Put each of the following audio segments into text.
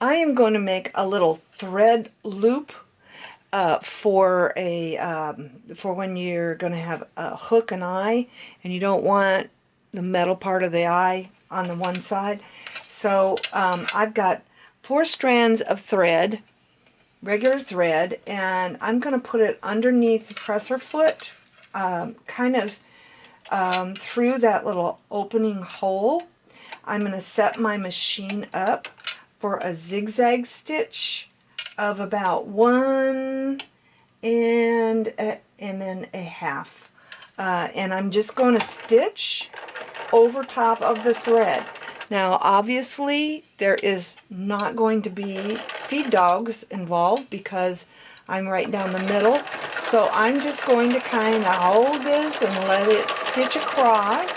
I am going to make a little thread loop for when you're going to have a hook and eye, and you don't want the metal part of the eye on the one side. So I've got 4 strands of thread, regular thread, and I'm going to put it underneath the presser foot, kind of through that little opening hole. I'm going to set my machine up for a zigzag stitch of about 1 and then a half. And I'm just going to stitch over top of the thread. Now obviously there is not going to be feed dogs involved because I'm right down the middle. So I'm just going to kind of hold this and let it stitch across,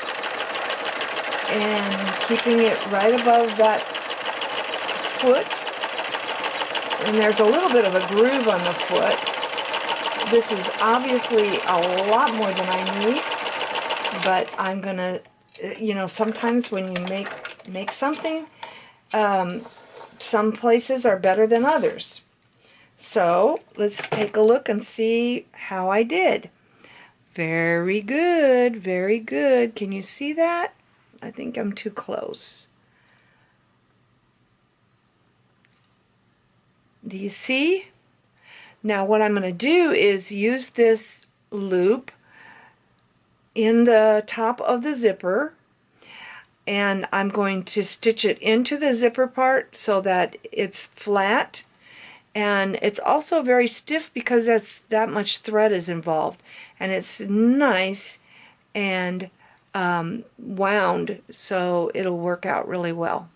and keeping it right above that foot. And there's a little bit of a groove on the foot. This is obviously a lot more than I need, but I'm gonna, sometimes when you make something, some places are better than others. So let's take a look and see how I did. Very good, very good. Can you see that? I think I'm too close. Do you see? Now what I'm going to do is use this loop in the top of the zipper, and I'm going to stitch it into the zipper part so that it's flat, and it's also very stiff because that much thread is involved, and it's nice and wound, so it'll work out really well.